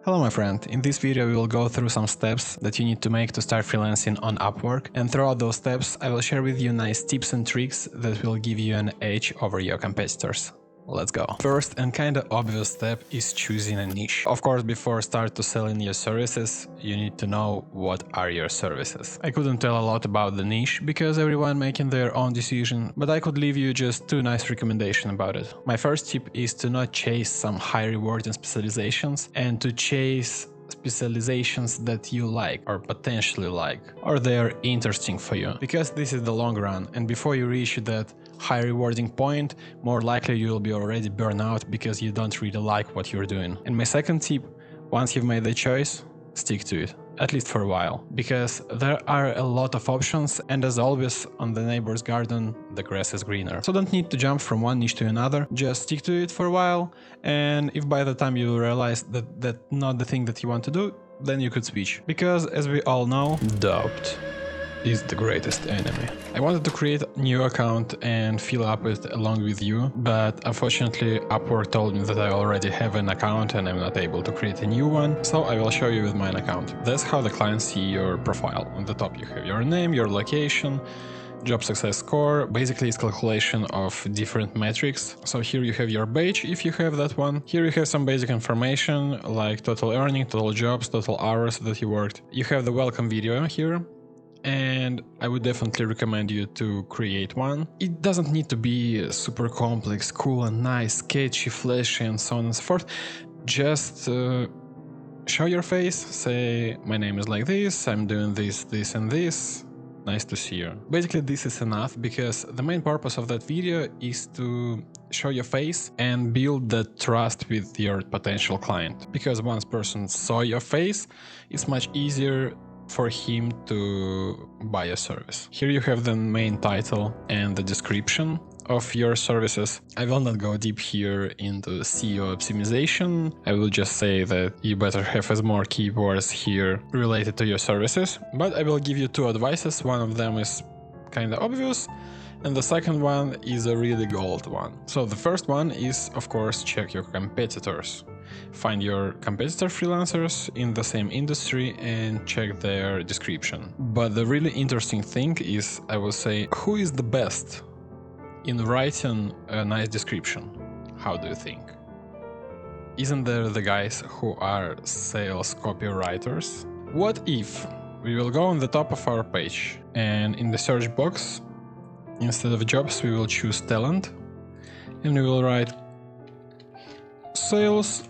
Hello my friend, in this video we will go through some steps that you need to make to start freelancing on Upwork, and throughout those steps I will share with you nice tips and tricks that will give you an edge over your competitors. Let's go. First and kinda obvious step is choosing a niche. Of course, before start to selling your services, you need to know what are your services. I couldn't tell a lot about the niche because everyone making their own decision, but I could leave you just two nice recommendations about it. My first tip is to not chase some high rewarding specializations and to chase specializations that you like or potentially like, or they are interesting for you, because this is the long run, and before you reach that high rewarding point, more likely you will be already burned out because you don't really like what you're doing. And my second tip, once you've made the choice, stick to it, at least for a while, because there are a lot of options, and as always on the neighbor's garden the grass is greener. So don't need to jump from one niche to another, just stick to it for a while, and if by the time you realize that that's not the thing that you want to do, then you could switch. Because as we all know, doubt is the greatest enemy. I wanted to create a new account and fill up it along with you, but unfortunately Upwork told me that I already have an account and I'm not able to create a new one, so I will show you with mine account. That's how the clients see your profile. On the top you have your name, your location, job success score. Basically it's calculation of different metrics. So here you have your badge if you have that one. Here you have some basic information like total earning, total jobs, total hours that you worked. You have the welcome video here, and I would definitely recommend you to create one. It doesn't need to be super complex, cool and nice, sketchy, flashy and so on and so forth. Just show your face, say my name is like this, I'm doing this, this and this, nice to see you. Basically this is enough, because the main purpose of that video is to show your face and build that trust with your potential client. Because once person saw your face, it's much easier for him to buy a service. Here you have the main title and the description of your services. I will not go deep here into SEO optimization. I will just say that you better have as more keywords here related to your services. But I will give you two advices. One of them is kind of obvious, and the second one is a really gold one. So the first one is, of course, check your competitors. Find your competitor freelancers in the same industry and check their description. But the really interesting thing is, I will say, who is the best in writing a nice description? How do you think? Isn't there the guys who are sales copywriters? What if we will go on the top of our page and in the search box, instead of jobs, we will choose talent and we will write sales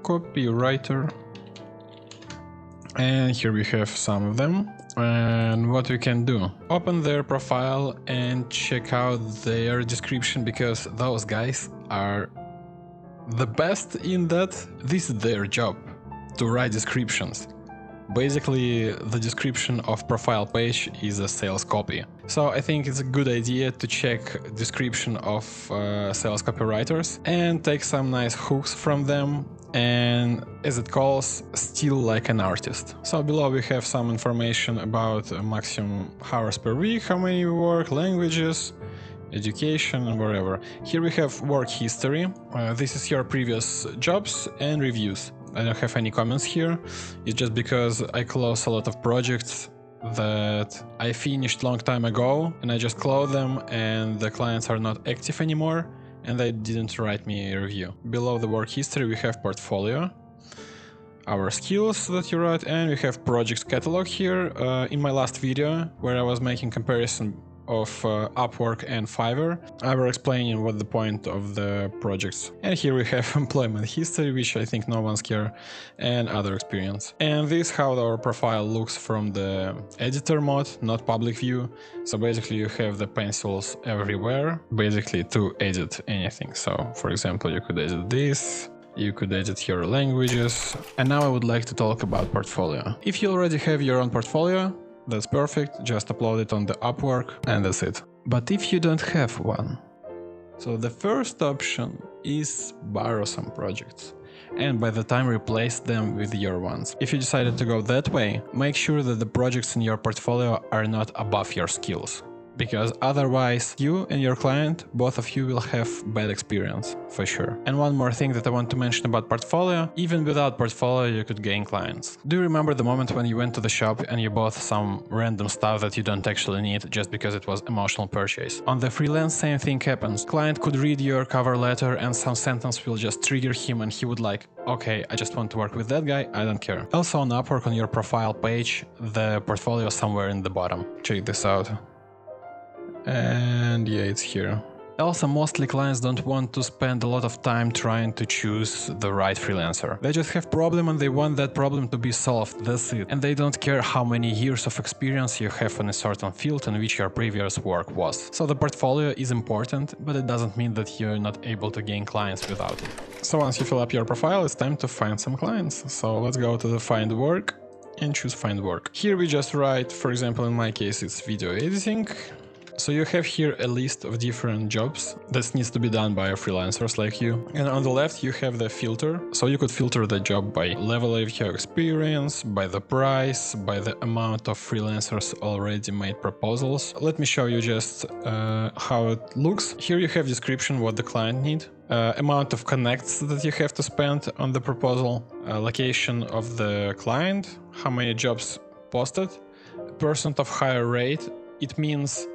copywriter, and here we have some of them. And what we can do, open their profile and check out their description, because those guys are the best in that. This is their job, to write descriptions. Basically, the description of profile page is a sales copy. So I think it's a good idea to check description of sales copywriters and take some nice hooks from them, and as it calls, steal like an artist. So below we have some information about maximum hours per week, how many you work, languages, education and whatever. Here we have work history. This is your previous jobs and reviews. I don't have any comments here. It's just because I closed a lot of projects that I finished long time ago and I just closed them and the clients are not active anymore and they didn't write me a review. Below the work history we have portfolio, our skills that you write, and we have project catalog here. In my last video where I was making comparison of Upwork and Fiverr, I was explaining what the point of the projects. And here we have employment history, which I think no one's care, and other experience. And this is how our profile looks from the editor mode, not public view. So basically you have the pencils everywhere, basically to edit anything. So for example, you could edit this, you could edit your languages. And now I would like to talk about portfolio. If you already have your own portfolio, that's perfect, just upload it on the Upwork and that's it. But if you don't have one, so the first option is borrow some projects and by the time replace them with your ones. If you decided to go that way, make sure that the projects in your portfolio are not above your skills. because otherwise you and your client, both of you will have bad experience for sure. And one more thing that I want to mention about portfolio, even without portfolio you could gain clients. Do you remember the moment when you went to the shop and you bought some random stuff that you don't actually need just because it was emotional purchase? On the freelance same thing happens. Client could read your cover letter and some sentence will just trigger him and he would like, okay, I just want to work with that guy, I don't care. Also on Upwork on your profile page, the portfolio is somewhere in the bottom. Check this out. And yeah, it's here. Also, mostly clients don't want to spend a lot of time trying to choose the right freelancer. They just have problem and they want that problem to be solved, that's it. And they don't care how many years of experience you have in a certain field in which your previous work was. So the portfolio is important, but it doesn't mean that you're not able to gain clients without it. So once you fill up your profile, it's time to find some clients. So let's go to the find work and choose find work. Here we just write, for example, in my case, it's video editing. So you have here a list of different jobs that needs to be done by freelancers like you. And on the left you have the filter. So you could filter the job by level of your experience, by the price, by the amount of freelancers already made proposals. Let me show you just how it looks. Here you have description what the client need, amount of connects that you have to spend on the proposal, location of the client, how many jobs posted, percent of higher rate. It means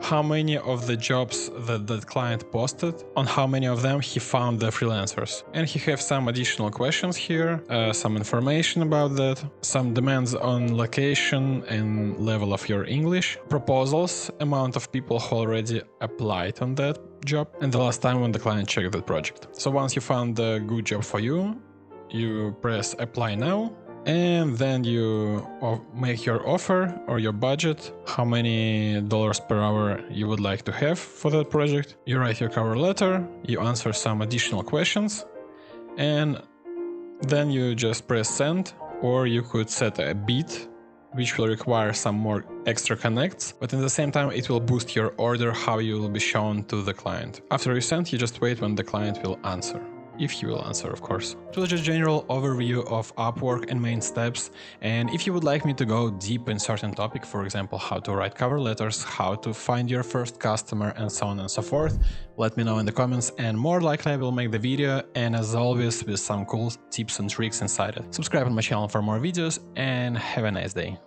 how many of the jobs that the client posted, on how many of them he found the freelancers. And he have some additional questions here, some information about that, some demands on location and level of your English, proposals, amount of people who already applied on that job, and the last time when the client checked that project. So once you found a good job for you, you press apply now. And then you make your offer or your budget, how many dollars per hour you would like to have for that project. You write your cover letter, you answer some additional questions, and then you just press send, or you could set a bid, which will require some more extra connects, but at the same time it will boost your order, how you will be shown to the client. After you send, you just wait when the client will answer. If you will answer, of course. It was just a general overview of Upwork and main steps, and if you would like me to go deep in certain topic, for example how to write cover letters, how to find your first customer, and so on and so forth, let me know in the comments and more likely I will make the video, and as always with some cool tips and tricks inside it. Subscribe on my channel for more videos and have a nice day.